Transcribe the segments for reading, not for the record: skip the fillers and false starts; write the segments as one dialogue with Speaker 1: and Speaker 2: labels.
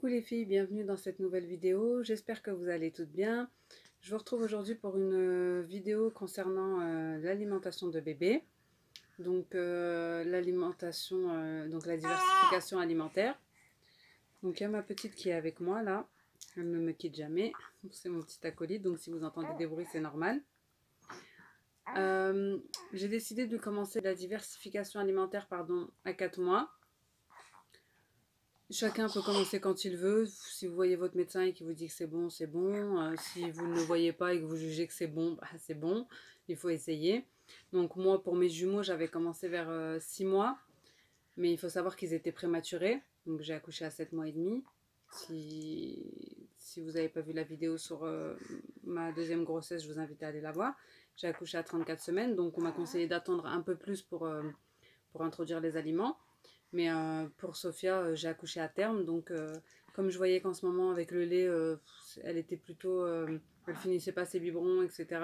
Speaker 1: Coucou les filles, bienvenue dans cette nouvelle vidéo, j'espère que vous allez toutes bien. Je vous retrouve aujourd'hui pour une vidéo concernant l'alimentation de bébé, donc l'alimentation, donc la diversification alimentaire. Donc il y a ma petite qui est avec moi là, elle ne me quitte jamais, c'est mon petit acolyte, donc si vous entendez des bruits c'est normal. J'ai décidé de commencer la diversification alimentaire à 4 mois. Chacun peut commencer quand il veut. Si vous voyez votre médecin et qu'il vous dit que c'est bon, c'est bon. Si vous ne le voyez pas et que vous jugez que c'est bon, bah, c'est bon. Il faut essayer. Donc moi, pour mes jumeaux, j'avais commencé vers 6 mois. Mais il faut savoir qu'ils étaient prématurés. Donc j'ai accouché à 7 mois et demi. Si vous n'avez pas vu la vidéo sur ma deuxième grossesse, je vous invite à aller la voir. J'ai accouché à 34 semaines. Donc on m'a conseillé d'attendre un peu plus pour introduire les aliments. Mais pour Sophia, j'ai accouché à terme. Donc, comme je voyais qu'en ce moment, avec le lait, elle était plutôt. Elle finissait pas ses biberons, etc.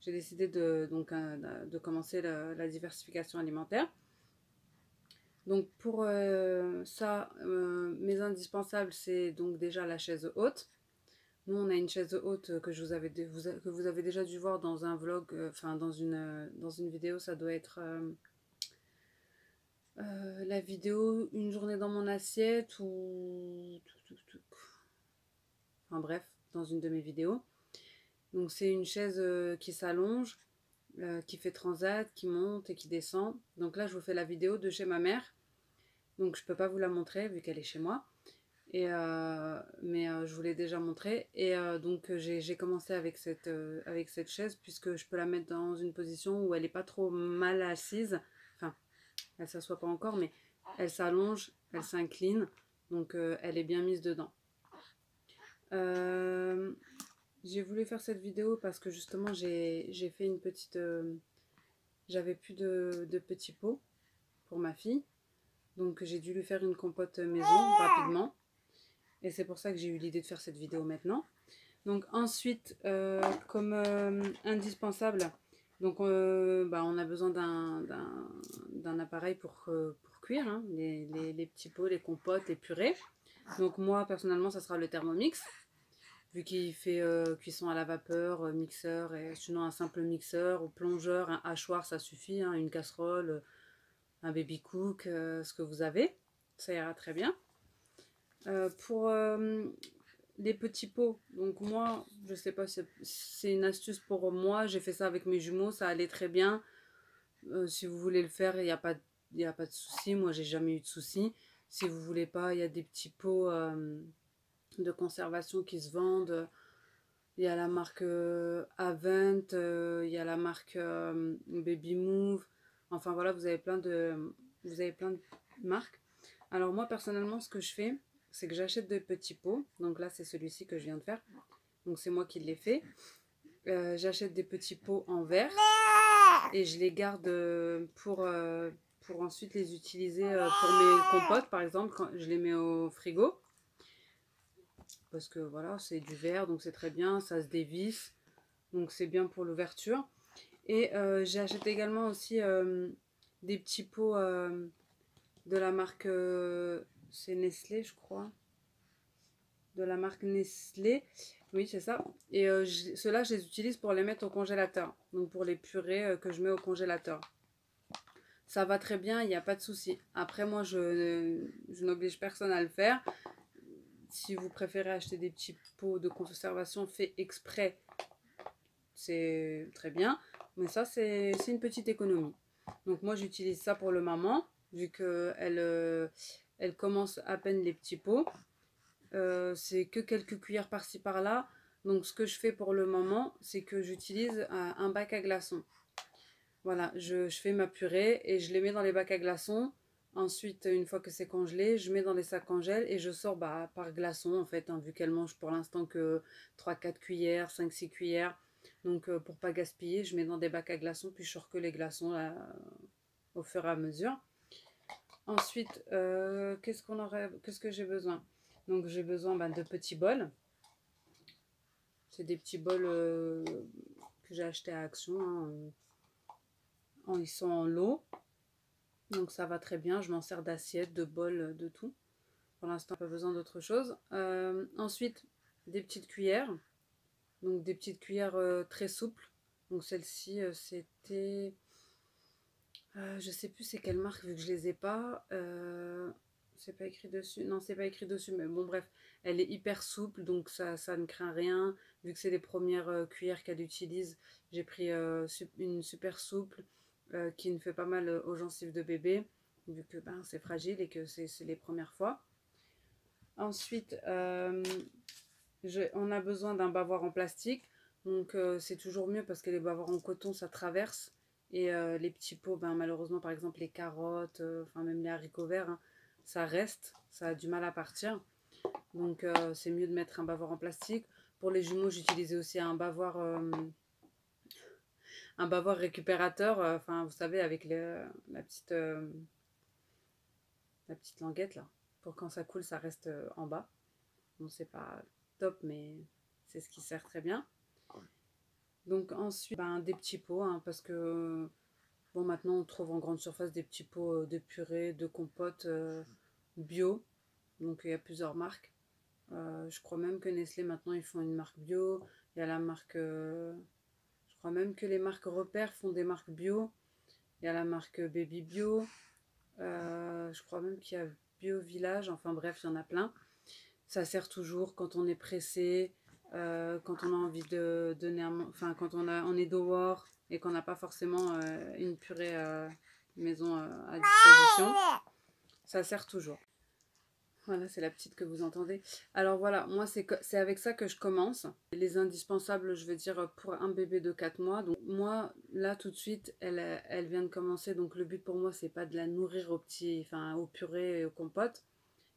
Speaker 1: J'ai décidé de commencer la diversification alimentaire. Donc, pour ça, mes indispensables, c'est donc déjà la chaise haute. Nous, on a une chaise haute que vous avez déjà dû voir dans un vlog, enfin, dans une vidéo. Ça doit être. La vidéo une journée dans mon assiette ou enfin bref, dans une de mes vidéos. Donc c'est une chaise qui s'allonge, qui fait transat, qui monte et qui descend. Donc là je vous fais la vidéo de chez ma mère. Donc je peux pas vous la montrer vu qu'elle est chez moi. Mais je vous l'ai déjà montré. Et donc j'ai commencé avec cette chaise puisque je peux la mettre dans une position où elle n'est pas trop mal assise. Enfin, elle s'assoit pas encore, mais elle s'allonge, elle s'incline, donc elle est bien mise dedans. J'ai voulu faire cette vidéo parce que justement j'ai fait une petite... j'avais plus de petits pots pour ma fille, donc j'ai dû lui faire une compote maison rapidement. Et c'est pour ça que j'ai eu l'idée de faire cette vidéo maintenant. Donc ensuite, comme indispensable, donc on a besoin d'un appareil pour cuire, hein, les petits pots, les compotes, les purées. Donc moi personnellement ça sera le Thermomix, vu qu'il fait cuisson à la vapeur, mixeur, et sinon un simple mixeur ou plongeur, un hachoir ça suffit, hein, une casserole, un baby cook, ce que vous avez, ça ira très bien. Pour les petits pots, donc moi je sais pas, c'est une astuce pour moi, j'ai fait ça avec mes jumeaux, ça allait très bien. Si vous voulez le faire, il n'y a pas de souci, moi j'ai jamais eu de souci. Si vous voulez pas, il y a des petits pots de conservation qui se vendent. Il y a la marque Avent, il y a la marque Baby Move. Enfin voilà, vous avez plein de marques. Alors moi personnellement, ce que je fais, c'est que j'achète des petits pots. Donc là, c'est celui-ci que je viens de faire. Donc c'est moi qui l'ai fait. J'achète des petits pots en verre et je les garde pour ensuite les utiliser pour mes compotes, par exemple, quand je les mets au frigo. Parce que voilà, c'est du verre, donc c'est très bien, ça se dévisse. Donc c'est bien pour l'ouverture. Et j'ai acheté également aussi des petits pots de la marque, c'est Nestlé, je crois. De la marque Nestlé. Oui, c'est ça. Et ceux-là, je les utilise pour les mettre au congélateur. Donc pour les purées que je mets au congélateur. Ça va très bien, il n'y a pas de souci. Après, moi, je n'oblige personne à le faire. Si vous préférez acheter des petits pots de conservation faits exprès, c'est très bien. Mais ça, c'est une petite économie. Donc moi, j'utilise ça pour le maman, vu qu'elle elle commence à peine les petits pots. C'est que quelques cuillères par-ci par-là. Donc ce que je fais pour le moment, c'est que j'utilise un bac à glaçons. Voilà, je fais ma purée et je les mets dans les bacs à glaçons. Ensuite, une fois que c'est congelé, je mets dans les sacs congèles et je sors par glaçon en fait, hein, vu qu'elle mange pour l'instant que 3-4 cuillères, 5-6 cuillères. Donc pour pas gaspiller, je mets dans des bacs à glaçons, puis je sors que les glaçons là, au fur et à mesure. Ensuite, qu'est-ce que j'ai besoin? Donc j'ai besoin de petits bols. C'est des petits bols que j'ai achetés à Action, hein, ils sont en lot. Donc ça va très bien, je m'en sers d'assiette, de bol, de tout. Pour l'instant, pas besoin d'autre chose. Ensuite, des petites cuillères. Donc des petites cuillères très souples. Donc celle-ci, c'était... je sais plus c'est quelle marque vu que je les ai pas. C'est pas écrit dessus. Non, c'est pas écrit dessus, mais bon bref, elle est hyper souple, donc ça ne craint rien. Vu que c'est les premières cuillères qu'elle utilise, j'ai pris une super souple qui ne fait pas mal aux gencives de bébé, vu que ben, c'est fragile et que c'est les premières fois. Ensuite, on a besoin d'un bavoir en plastique, donc c'est toujours mieux parce que les bavoirs en coton ça traverse. Et les petits pots, ben, malheureusement par exemple les carottes, enfin même les haricots verts, hein, ça reste, ça a du mal à partir. Donc c'est mieux de mettre un bavoir en plastique. Pour les jumeaux, j'utilisais aussi un bavoir récupérateur, enfin vous savez avec la petite languette là. Pour quand ça coule, ça reste en bas. Bon, c'est pas top, mais c'est ce qui sert très bien. Donc ensuite, ben, des petits pots, hein, parce que bon, maintenant on trouve en grande surface des petits pots de purée, de compote bio. Donc il y a plusieurs marques. Je crois même que Nestlé maintenant ils font une marque bio. Il y a la marque, je crois même que les marques Repères font des marques bio. Il y a la marque Baby Bio. Je crois même qu'il y a Bio Village. Enfin bref, il y en a plein. Ça sert toujours quand on est pressé, quand on a envie de donner enfin quand on est dehors et qu'on n'a pas forcément une purée maison à disposition. Ça sert toujours. Voilà, c'est la petite que vous entendez. Alors voilà, moi c'est avec ça que je commence. Les indispensables, je veux dire, pour un bébé de 4 mois. Donc moi, là tout de suite, elle vient de commencer. Donc le but pour moi, c'est pas de la nourrir aux purées et aux compotes.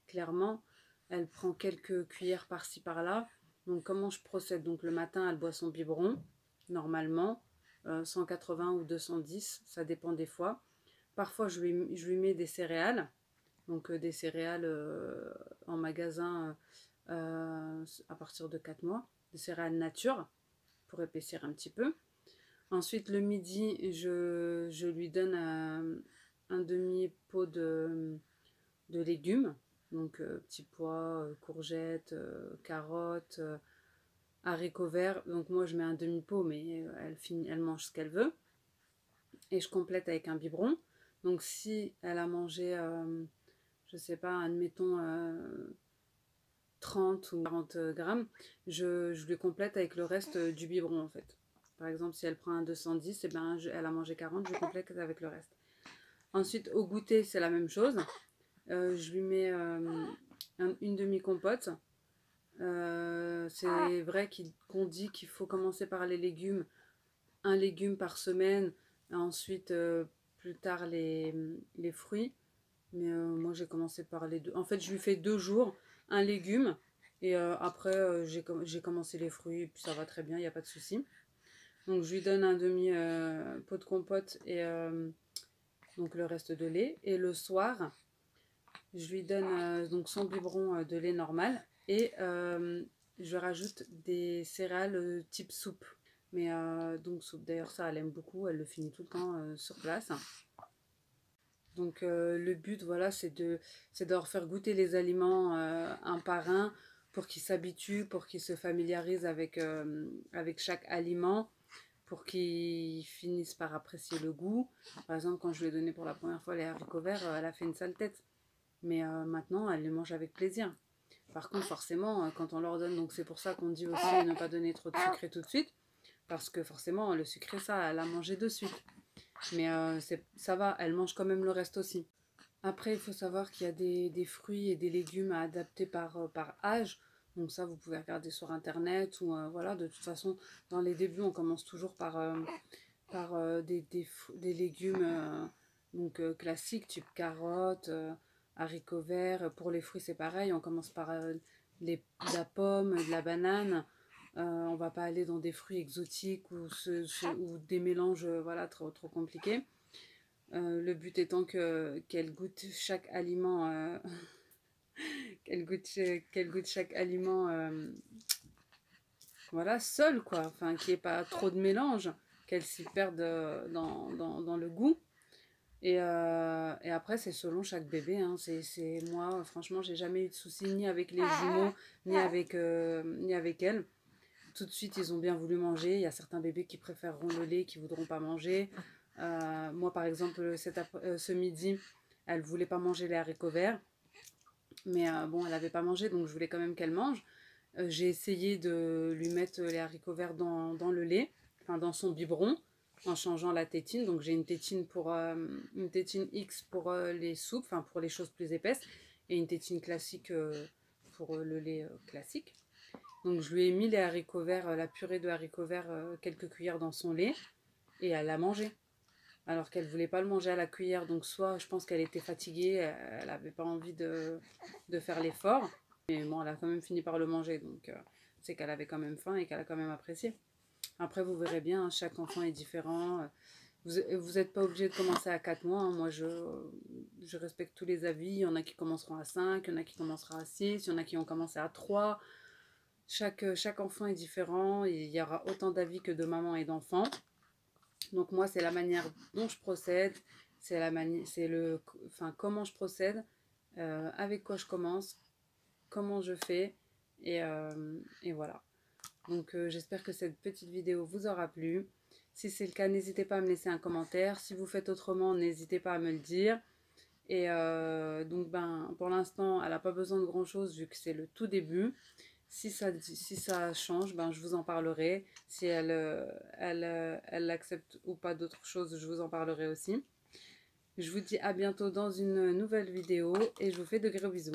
Speaker 1: Clairement, elle prend quelques cuillères par-ci par-là. Donc comment je procède? Donc le matin, elle boit son biberon, normalement, 180 ou 210, ça dépend des fois. Parfois, je lui mets des céréales. Donc des céréales en magasin à partir de 4 mois, des céréales nature pour épaissir un petit peu. Ensuite le midi, je lui donne un demi-pot de légumes, donc petits pois, courgettes, carottes, haricots verts. Donc moi je mets un demi-pot, mais elle mange ce qu'elle veut. Et je complète avec un biberon. Donc si elle a mangé je sais pas, admettons 30 ou 40 grammes, je lui complète avec le reste du biberon en fait. Par exemple, si elle prend un 210, et ben, elle a mangé 40, je complète avec le reste. Ensuite, au goûter, c'est la même chose. Je lui mets une demi-compote. C'est vrai qu'on dit qu'il faut commencer par les légumes, un légume par semaine, et ensuite plus tard les fruits. Mais moi j'ai commencé par les deux. En fait je lui fais 2 jours, un légume. Et après j'ai commencé les fruits. Et puis ça va très bien, il n'y a pas de souci. Donc je lui donne un demi pot de compote et donc le reste de lait. Et le soir, je lui donne donc son biberon de lait normal. Et je rajoute des céréales type soupe. Mais donc soupe d'ailleurs ça elle aime beaucoup, elle le finit tout le temps sur place. Donc le but, voilà, c'est de leur faire goûter les aliments un par un pour qu'ils s'habituent, pour qu'ils se familiarisent avec chaque aliment, pour qu'ils finissent par apprécier le goût. Par exemple, quand je lui ai donné pour la première fois les haricots verts, elle a fait une sale tête. Mais maintenant, elle les mange avec plaisir. Par contre, forcément, quand on leur donne, donc c'est pour ça qu'on dit aussi ne pas donner trop de sucré tout de suite, parce que forcément, le sucré, ça, elle a mangé de suite. Mais ça va, elle mange quand même le reste aussi. Après, il faut savoir qu'il y a des fruits et des légumes à adapter par âge. Donc ça, vous pouvez regarder sur Internet ou voilà. De toute façon, dans les débuts, on commence toujours par des légumes classiques, type carottes, haricots verts. Pour les fruits, c'est pareil. On commence par de la pomme, de la banane. On va pas aller dans des fruits exotiques ou des mélanges voilà, trop compliqués. Le but étant qu'elle goûte chaque aliment, qu'elle goûte chaque aliment, voilà, seule quoi. Enfin, qu'il n'y ait pas trop de mélange, qu'elle s'y perde dans le goût. Et après, c'est selon chaque bébé, hein. Moi, franchement, j'ai jamais eu de soucis ni avec les jumeaux, ni avec elle. Tout de suite, ils ont bien voulu manger. Il y a certains bébés qui préféreront le lait, qui voudront pas manger. Moi, par exemple, ce midi, elle voulait pas manger les haricots verts. Mais bon, elle n'avait pas mangé, donc je voulais quand même qu'elle mange. J'ai essayé de lui mettre les haricots verts dans le lait, enfin dans son biberon, en changeant la tétine. Donc j'ai une tétine X pour les soupes, enfin pour les choses plus épaisses, et une tétine classique pour le lait classique. Donc je lui ai mis les haricots verts, la purée de haricots verts, quelques cuillères dans son lait, et elle l'a mangé. Alors qu'elle voulait pas le manger à la cuillère, donc soit je pense qu'elle était fatiguée, elle n'avait pas envie de faire l'effort. Mais bon, elle a quand même fini par le manger, donc c'est qu'elle avait quand même faim et qu'elle a quand même apprécié. Après, vous verrez bien, hein, chaque enfant est différent. Vous n'êtes pas obligé de commencer à 4 mois, hein. Moi, je respecte tous les avis. Il y en a qui commenceront à 5, il y en a qui commenceront à 6, il y en a qui ont commencé à 3. Chaque enfant est différent. Et il y aura autant d'avis que de mamans et d'enfants. Donc moi, c'est la manière dont je procède. Enfin, comment je procède, avec quoi je commence, comment je fais. Et voilà. Donc j'espère que cette petite vidéo vous aura plu. Si c'est le cas, n'hésitez pas à me laisser un commentaire. Si vous faites autrement, n'hésitez pas à me le dire. Et donc pour l'instant, elle n'a pas besoin de grand chose vu que c'est le tout début. Si ça change, je vous en parlerai. Si elle accepte ou pas d'autres choses, je vous en parlerai aussi. Je vous dis à bientôt dans une nouvelle vidéo et je vous fais de gros bisous.